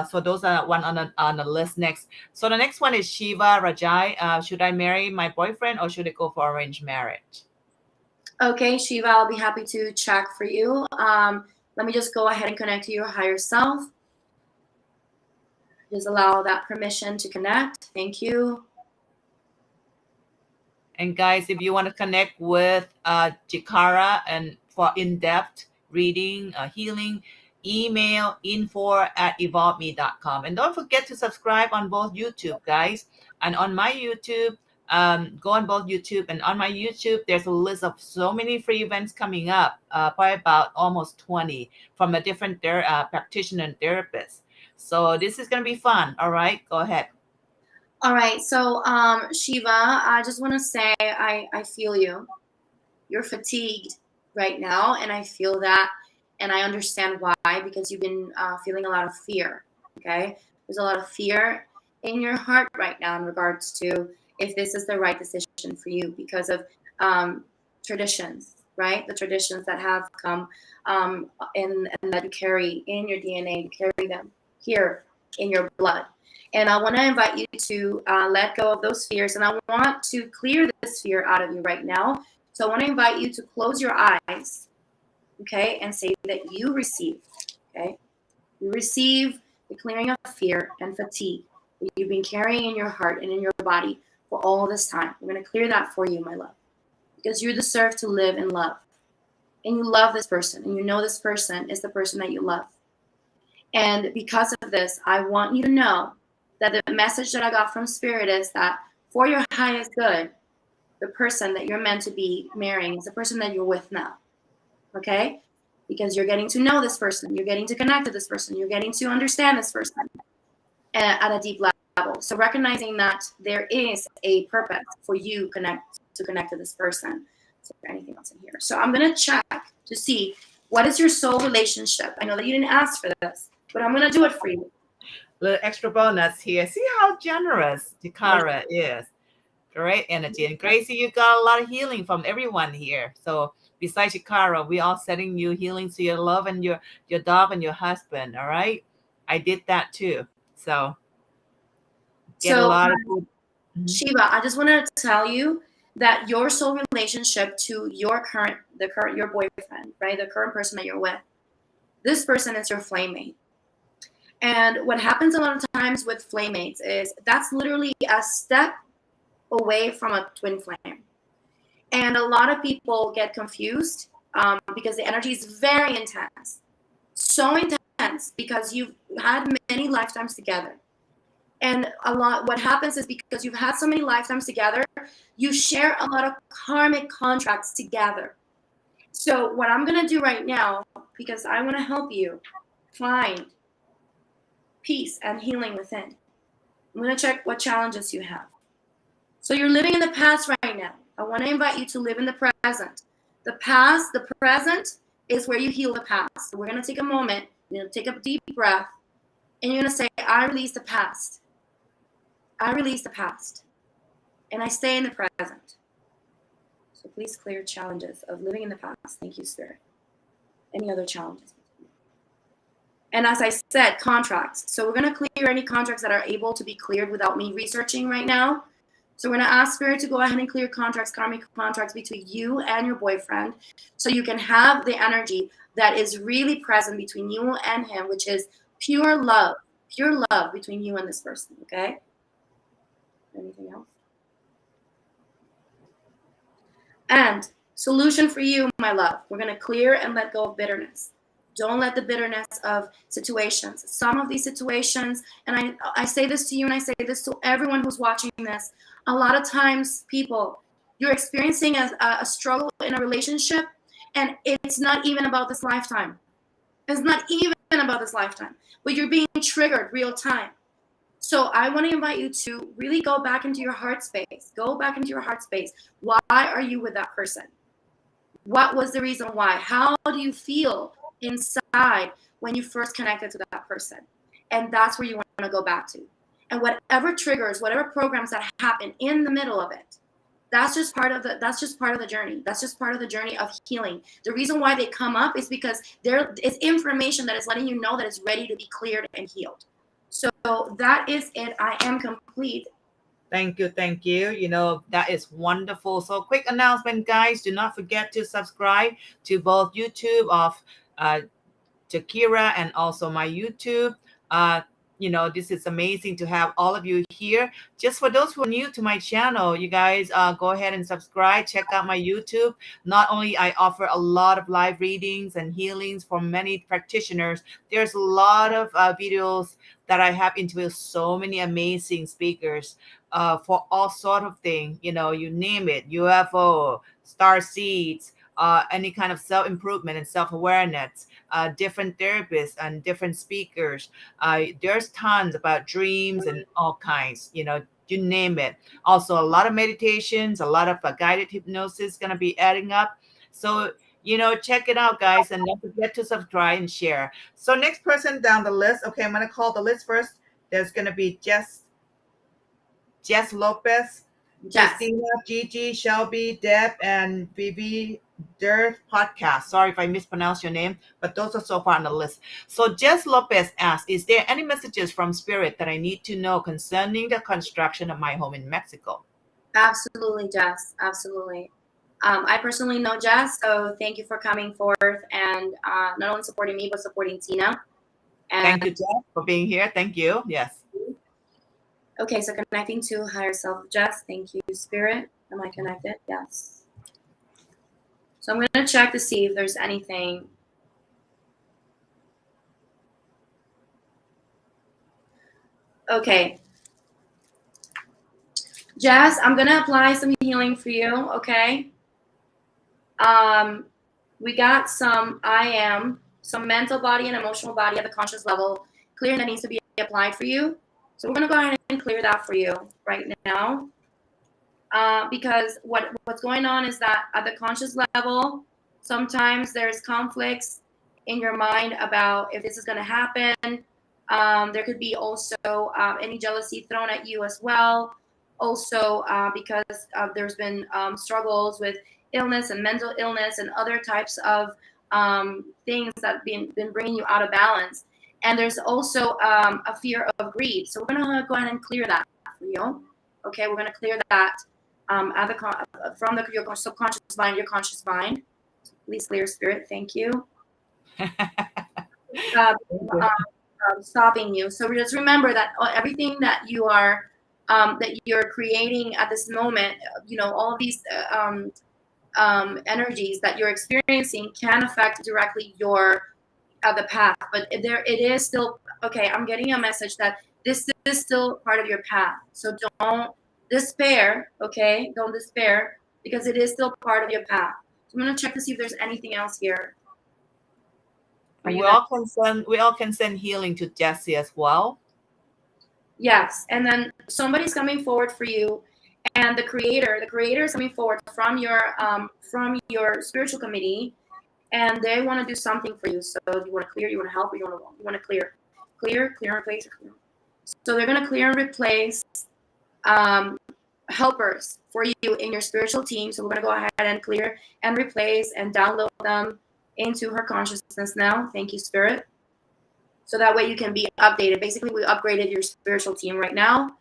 So those are one on the list next. So the next one is Shiva Rajai. Should I marry my boyfriend or should I go for arranged marriage? Okay, Shiva, I'll be happy to check for you. Let me just go ahead and connect to your higher self. Just allow that permission to connect. Thank you. And guys, if you want to connect with Jikara and for in-depth reading, healing, email info@evolveme.com. And don't forget to subscribe on both YouTube, guys. And on my YouTube, go on both YouTube, and on my YouTube, there's a list of so many free events coming up, probably about almost 20 from a different practitioner and therapist. So this is going to be fun. All right, go ahead. All right, so Shiva, I just want to say I feel you. You're fatigued right now, and I feel that, and I understand why, because you've been feeling a lot of fear, okay? There's a lot of fear in your heart right now in regards to if this is the right decision for you because of traditions, right? The traditions that have come and that you carry in your DNA, you carry them here in your blood. And I want to invite you to let go of those fears. And I want to clear this fear out of you right now. So I want to invite you to close your eyes, okay, and say that you receive, okay? You receive the clearing of fear and fatigue that you've been carrying in your heart and in your body for all this time. We're going to clear that for you, my love, because you deserve to live in love. And you love this person, and you know this person is the person that you love. And because of this, I want you to know that the message that I got from Spirit is that for your highest good, the person that you're meant to be marrying is the person that you're with now. Okay? because you're getting to know this person, you're getting to connect to this person, you're getting to understand this person at a deep level. So recognizing that there is a purpose for you to connect to this person. Is there anything else in here? So I'm going to check to see what is your soul relationship. I know that you didn't ask for this, but I'm going to do it for you. Little extra bonus here. See how generous Jikara is. Great energy. And Gracie, you got a lot of healing from everyone here. So besides Jikara, we all sending you healing to your love and your dog and your husband. All right. I did that too. So get a lot of good. Shiva, I just want to tell you that your soul relationship to your your boyfriend, right? The current person that you're with, this person is your flame mate. And what happens a lot of times with flame mates is that's literally a step away from a twin flame. And a lot of people get confused because the energy is very intense. So intense because you've had many lifetimes together. And what happens is because you've had so many lifetimes together, you share a lot of karmic contracts together. So what I'm going to do right now, because I want to help you find peace and healing within, I'm going to check what challenges you have. So you're living in the past right now. I want to invite you to live in the present. The past, the present is where you heal the past. So we're going to take a moment, take a deep breath, and you're going to say, I release the past. I release the past. And I stay in the present. So please clear challenges of living in the past. Thank you, Spirit. Any other challenges? And as I said, contracts. So we're going to clear any contracts that are able to be cleared without me researching right now. So we're going to ask Spirit to go ahead and clear contracts, karmic contracts between you and your boyfriend, so you can have the energy that is really present between you and him, which is pure love between you and this person, okay? Anything else? And solution for you, my love. We're going to clear and let go of bitterness. Don't let the bitterness of situations. Some of these situations, and I say this to you and I say this to everyone who's watching this, a lot of times people, you're experiencing a struggle in a relationship and it's not even about this lifetime. It's not even about this lifetime, but you're being triggered real time. So I want to invite you to really go back into your heart space. Go back into your heart space. Why are you with that person? What was the reason why? How do you feel inside when you first connected to that person? And that's where you want to go back to. And whatever triggers, whatever programs that happen in the middle of it, that's just part of the journey. That's just part of the journey of healing. The reason why they come up is because there is information that is letting you know that it's ready to be cleared and healed. So that is it. I am complete. Thank you. Thank you. That is wonderful. So quick announcement, guys. Do not forget to subscribe to both YouTube of Jikara and also my YouTube. This is amazing to have all of you here. Just for those who are new to my channel, you guys go ahead and subscribe. Check out my YouTube. Not only I offer a lot of live readings and healings from many practitioners, there's a lot of videos that I have interviewed so many amazing speakers for all sort of things. You name it, UFO, star seeds, any kind of self-improvement and self-awareness, different therapists and different speakers. There's tons about dreams and all kinds, you name it. Also, a lot of meditations, a lot of guided hypnosis going to be adding up. So, check it out, guys, and don't forget to subscribe and share. So next person down the list. Okay, I'm going to call the list first. There's going to be Jess Lopez, Christina, Gigi, Shelby, Deb, and Vivi Dirt Podcast. Sorry if I mispronounced your name, but those are so far on the list. So Jess Lopez asks, is there any messages from Spirit that I need to know concerning the construction of my home in Mexico? Absolutely, Jess. Absolutely. I personally know Jess, so thank you for coming forth and not only supporting me, but supporting Tina. And thank you, Jess, for being here. Thank you. Yes. Okay, so connecting to higher self, Jess. Thank you, Spirit. Am I connected? Yes. So I'm going to check to see if there's anything. Okay. Jess, I'm going to apply some healing for you, okay? we got some some mental body and emotional body at the conscious level clear that needs to be applied for you. So we're going to go ahead and clear that for you right now. Because what's going on is that at the conscious level, sometimes there's conflicts in your mind about if this is going to happen. There could be also any jealousy thrown at you as well. Also, because there's been struggles with illness and mental illness and other types of things that have been bringing you out of balance. And there's also a fear of greed. So we're going to go ahead and clear that for you. Okay, we're going to clear that from your subconscious mind, your conscious mind. So please clear, spirit. Thank you. Stopping you. So just remember that everything that you're creating at this moment, all of these energies that you're experiencing can affect directly the path. But it is still okay. I'm getting a message that this is still part of your path. So don't despair. Okay, don't despair, because it is still part of your path. So I'm gonna check to see if there's anything else here. We all can send healing to Jessie as well. Yes, and then somebody's coming forward for you, and the creator is coming forward from your spiritual committee, and they want to do something for you. So you want to clear, you want to help, or you want to clear, and replace. So they're going to clear and replace helpers for you in your spiritual team. So we're going to go ahead and clear and replace and download them into her consciousness now. Thank you, Spirit. So that way you can be updated. Basically, we upgraded your spiritual team right now.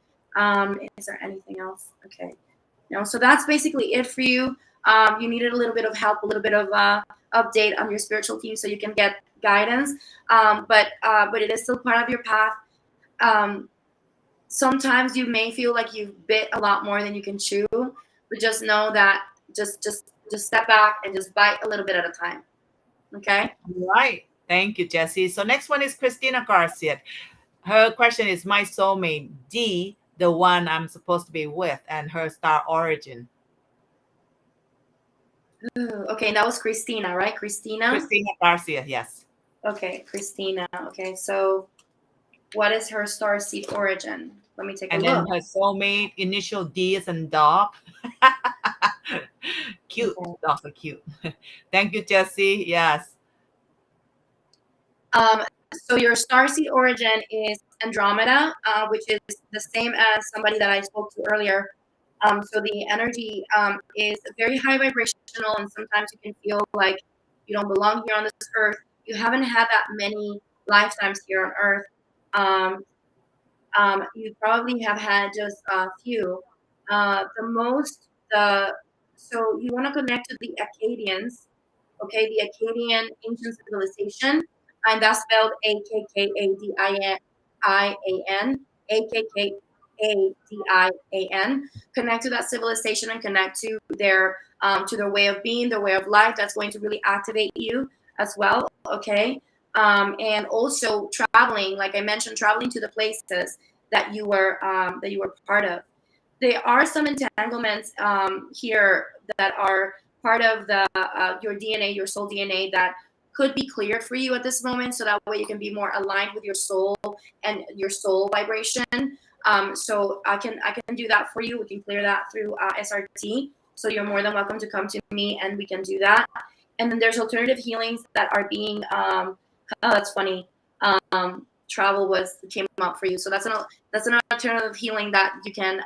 Is there anything else? Okay. No, so that's basically it for you. You needed a little bit of help, a little bit of update on your spiritual team so you can get guidance. But it is still part of your path. Sometimes you may feel like you've bit a lot more than you can chew, but just know that just step back and just bite a little bit at a time. Okay? All right. Thank you, Jessie. So next one is Christina Garcia. Her question is, my soulmate, D, the one I'm supposed to be with, and her star origin. Ooh, okay, that was Christina, right? Christina Garcia, yes. Okay, Christina. Okay, so what is her star seed origin? Let me take a look. And then her soulmate, initial D is in dog. Cute. Okay. Dogs are cute. Thank you, Jessie. Yes. So your starseed origin is Andromeda, which is the same as somebody that I spoke to earlier. So the energy is very high vibrational, and sometimes you can feel like you don't belong here on this earth. You haven't had that many lifetimes here on earth. You probably have had just a few. So you want to connect to the Akkadians, okay, the Akkadian ancient civilization, and that's spelled Akkadian, Akkadian. Connect to that civilization and connect to their way of being, their way of life. That's going to really activate you as well, okay? And also traveling, like I mentioned, traveling to the places that you were part of. There are some entanglements here that are part of your DNA, your soul DNA, that could be cleared for you at this moment, so that way you can be more aligned with your soul and your soul vibration. So I can do that for you. We can clear that through SRT. So you're more than welcome to come to me, and we can do that. And then there's alternative healings that are being. Oh, that's funny. Travel came up for you, so that's an alternative healing that you can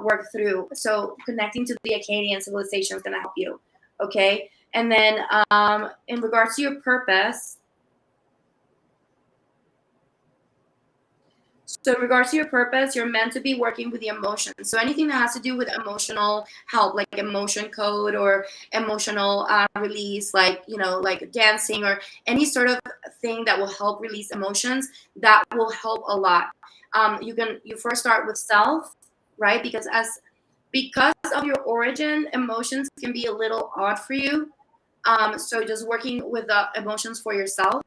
work through. So connecting to the Akkadian civilization is going to help you. Okay. And then in regards to your purpose, you're meant to be working with the emotions. So anything that has to do with emotional help, like emotion code or emotional release, like dancing or any sort of thing that will help release emotions, that will help a lot. You first start with self, right? Because of your origin, emotions can be a little odd for you. So just working with the emotions for yourself,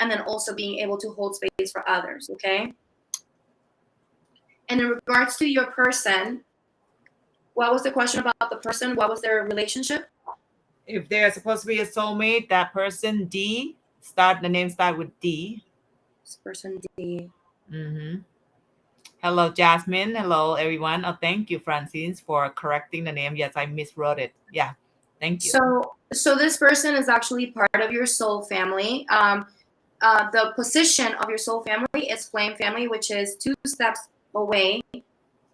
and then also being able to hold space for others, okay? And in regards to your person, what was the question about the person? What was their relationship? If they're supposed to be a soulmate, that person D, the name start with D. This person D. Mm-hmm. Hello, Jasmine. Hello, everyone. Oh, thank you, Francine, for correcting the name. Yes, I miswrote it. Yeah, thank you. So this person is actually part of your soul family. The position of your soul family is flame family, which is 2 steps away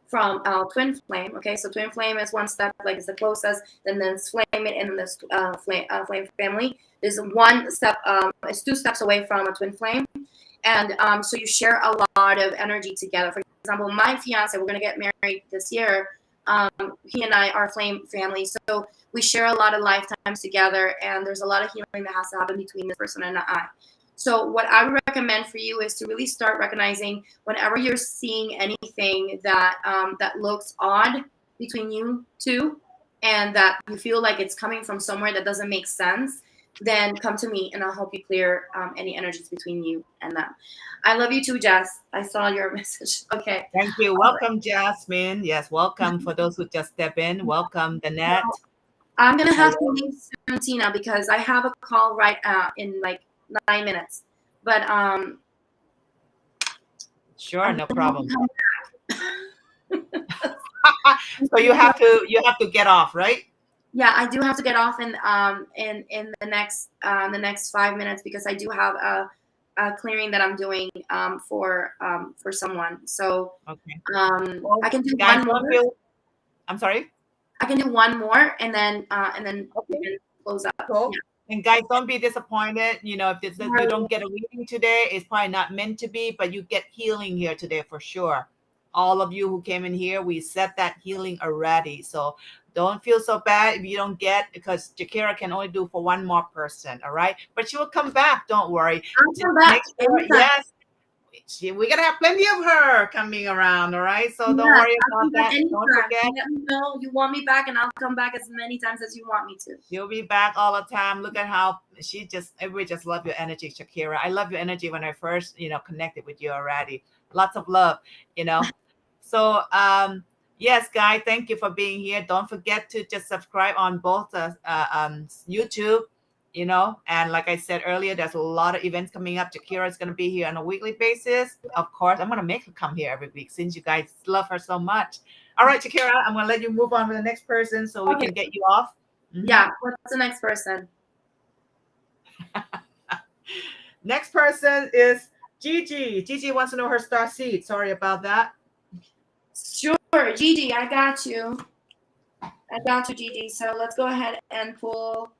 from twin flame. Okay, so twin flame is 1 step, like it's the closest. Then there's flame, and then there's flame family. There's 1 step. It's 2 steps away from a twin flame, and so you share a lot of energy together. For example, my fiance, we're gonna get married this year. He and I are flame family, so we share a lot of lifetimes together, and there's a lot of healing that has to happen between this person and I. So what I would recommend for you is to really start recognizing whenever you're seeing anything that that looks odd between you two, and that you feel like it's coming from somewhere that doesn't make sense, then come to me and I'll help you clear any energies between you and them. I love you too, Jess. I saw your message. Okay. Thank you. Welcome, Jasmine. Yes, welcome for those who just step in. Welcome, Danette. I'm going to have to leave soon, Tina, because I have a call right in like 9 minutes. But sure, no problem. So you have to get off, right? Yeah, I do have to get off in the next 5 minutes, because I do have a clearing that I'm doing for someone. So okay. I can do Guys, one more. I'm sorry. I can do one more, and then Okay. we can close up. Cool. Yeah. And guys, don't be disappointed. You know, if you don't get a reading today, it's probably not meant to be, but you get healing here today for sure. All of you who came in here, we set that healing already. So don't feel so bad if you don't get, because Jikara can only do for one more person. All right. But she will come back. Don't worry. I'll come back. Yes. We're gonna have plenty of her coming around, all right? So don't worry about that. Don't forget. Let me know you want me back, and I'll come back as many times as you want me to. You'll be back all the time. Look at how everybody just love your energy, Jikara. I love your energy when I first, connected with you already. Lots of love, So yes, guys, thank you for being here. Don't forget to just subscribe on both YouTube. And like I said earlier, there's a lot of events coming up. Jikara is going to be here on a weekly basis. Of course, I'm going to make her come here every week since you guys love her so much. All right, Jikara, I'm going to let you move on to the next person so we can get you off. Mm-hmm. Yeah, what's the next person? Next person is Gigi. Gigi wants to know her star seed. Sorry about that. Sure, Gigi, I got you. Gigi. So let's go ahead and pull.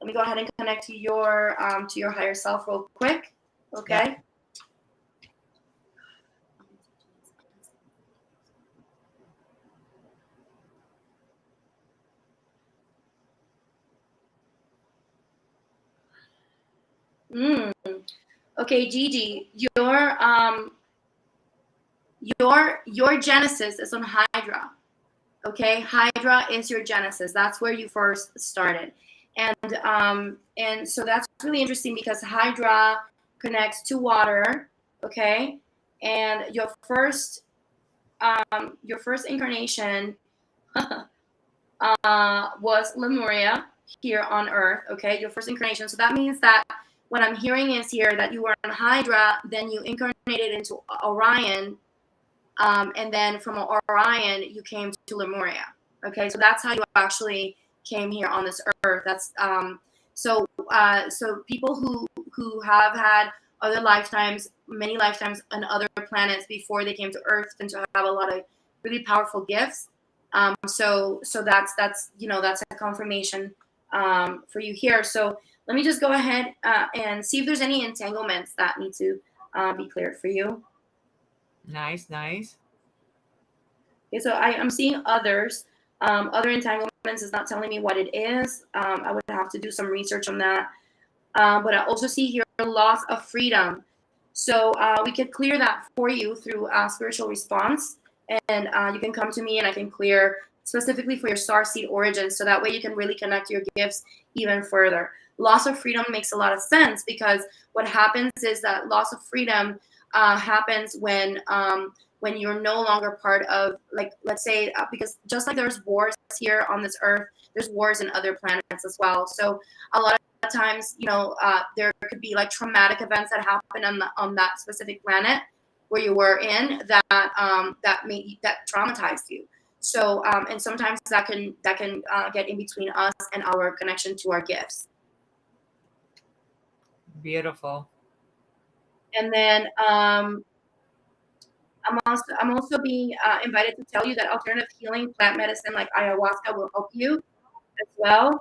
Let me go ahead and connect to your higher self real quick. Okay. Yeah. Okay, Gigi, your genesis is on Hydra. Okay, Hydra is your genesis. That's where you first started. And so that's really interesting, because Hydra connects to water, okay? And your first incarnation was Lemuria here on Earth, okay? Your first incarnation. So that means that what I'm hearing is here that you were on Hydra, then you incarnated into Orion, and then from Orion you came to Lemuria. Okay, so that's how you actually came here on this Earth. That's so people who have had other lifetimes, many lifetimes on other planets before they came to Earth, tend to have a lot of really powerful gifts. So that's a confirmation for you here. So let me just go ahead and see if there's any entanglements that need to be cleared for you. Nice. Okay, so I'm seeing others. Other entanglements is not telling me what it is. I would have to do some research on that. But I also see here loss of freedom. So we could clear that for you through spiritual response. And you can come to me and I can clear specifically for your star seed origin. So that way you can really connect your gifts even further. Loss of freedom makes a lot of sense, because what happens is that loss of freedom happens when when you're no longer part of, like, let's say, because just like there's wars here on this earth, there's wars in other planets as well. So a lot of times, there could be like traumatic events that happen on that specific planet where you were in, that that traumatized you. So and sometimes that can get in between us and our connection to our gifts. Beautiful. And then I'm also being invited to tell you that alternative healing plant medicine like ayahuasca will help you as well.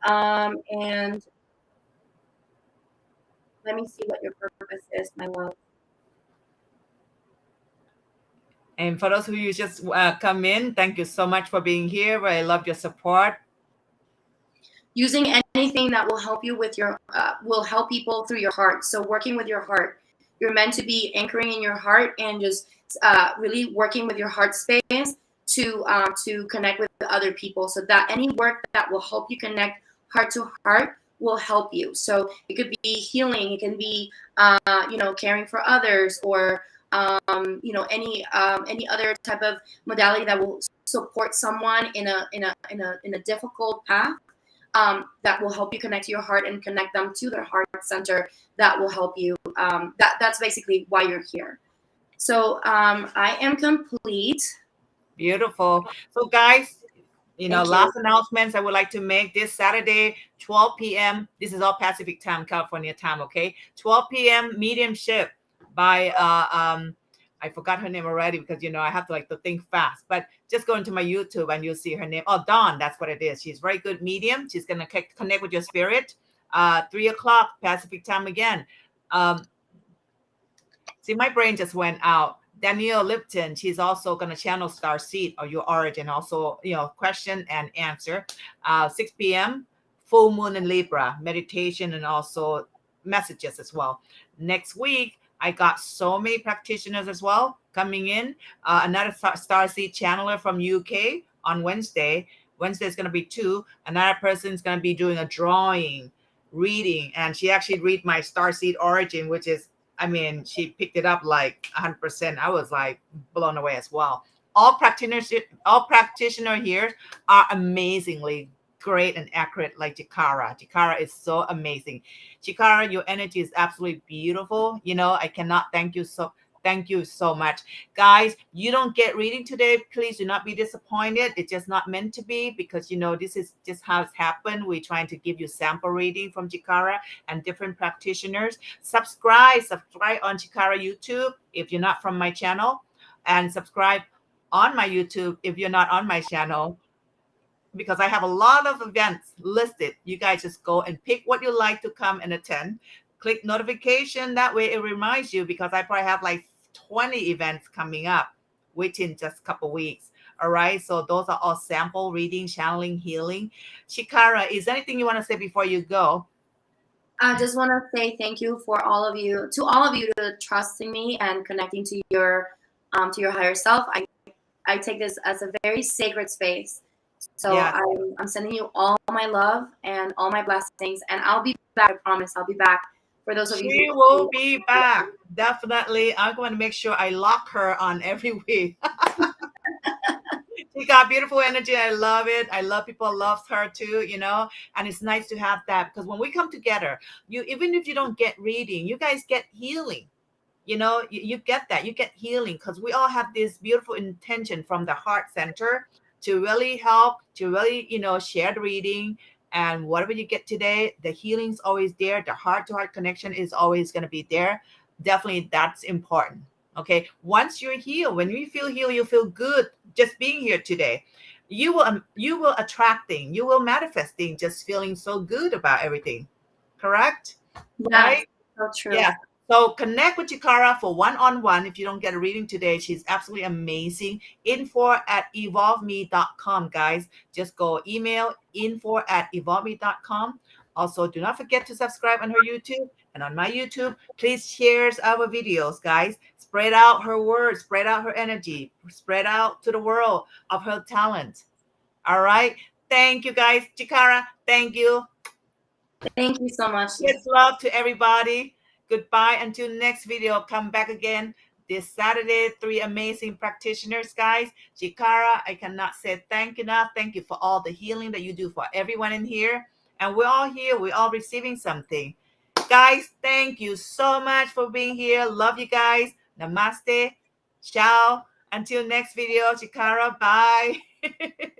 And let me see what your purpose is, my love. And for those of you who just come in, thank you so much for being here. I love your support. Using anything that will help you with your will help people through your heart. So working with your heart, you're meant to be anchoring in your heart and just really working with your heart space to connect with other people. So that any work that will help you connect heart to heart will help you. So it could be healing, it can be caring for others, or any other type of modality that will support someone in a difficult path. That will help you connect to your heart and connect them to their heart center. That will help you. That's basically why you're here. So I am complete. Beautiful. So guys, last announcements I would like to make this Saturday, 12 p.m. This is all Pacific time, California time, okay? 12 p.m. mediumship by I forgot her name already because I have to think fast. But just go into my YouTube and you'll see her name. Oh, Dawn, that's what it is. She's very good medium. She's gonna connect with your spirit. 3 o'clock Pacific time again. See, my brain just went out. Danielle Lipton, she's also going to channel Star Seed or your origin, also, question and answer. 6 p.m., full moon in Libra, meditation and also messages as well. Next week, I got so many practitioners as well coming in. Another Star Seed channeler from UK on Wednesday. Wednesday is going to be 2. Another person is going to be doing a drawing, reading, and she actually read my Star Seed origin, which is, she picked it up like 100%. I was like blown away as well. All practitioners here are amazingly great and accurate, like Jikara. Jikara is so amazing. Jikara, your energy is absolutely beautiful. I cannot thank you so much. Guys, you don't get reading today. Please do not be disappointed. It's just not meant to be, because, this is just how it's happened. We're trying to give you sample reading from Jikara and different practitioners. Subscribe on Jikara YouTube if you're not from my channel, and subscribe on my YouTube if you're not on my channel, because I have a lot of events listed. You guys just go and pick what you like to come and attend. Click notification. That way it reminds you, because I probably have like 20 events coming up within just a couple weeks. All right. So those are all sample reading, channeling, healing. Jikara, is there anything you want to say before you go? I just want to say thank you to all of you to trusting me and connecting to your higher self. I take this as a very sacred space. So yeah. I'm sending you all my love and all my blessings, and I'll be back. I promise I'll be back. For those of you, she will be back. Definitely. I'm going to make sure I lock her on every week. She got beautiful energy. I love it. I love people loves her too, and it's nice to have that, because when we come together, even if you don't get reading, you guys get healing. You get that. You get healing, because we all have this beautiful intention from the heart center to really help, to really, share the reading. And whatever you get today, the healing's always there. The heart-to-heart connection is always going to be there. Definitely, that's important. Okay. Once you're healed, when you feel healed, you feel good just being here today. You will attract things. You will manifest things just feeling so good about everything. Correct? Yeah, right? So true. Yeah. So connect with Jikara for one-on-one. If you don't get a reading today, she's absolutely amazing. info@evolveme.com, guys. Just go email info@evolveme.com. Also, do not forget to subscribe on her YouTube and on my YouTube. Please share our videos, guys. Spread out her words, spread out her energy, spread out to the world of her talent. All right. Thank you, guys. Jikara, thank you. Thank you so much. Yes, love to everybody. Goodbye until next video. Come back again. this Saturday. 3 amazing practitioners, guys. Jikara, I cannot say thank you enough. Thank you for all the healing that you do for everyone in here. And we're all here. We're all receiving something. Guys, thank you so much for being here. Love you guys. Namaste. Ciao. Until next video, Jikara. Bye.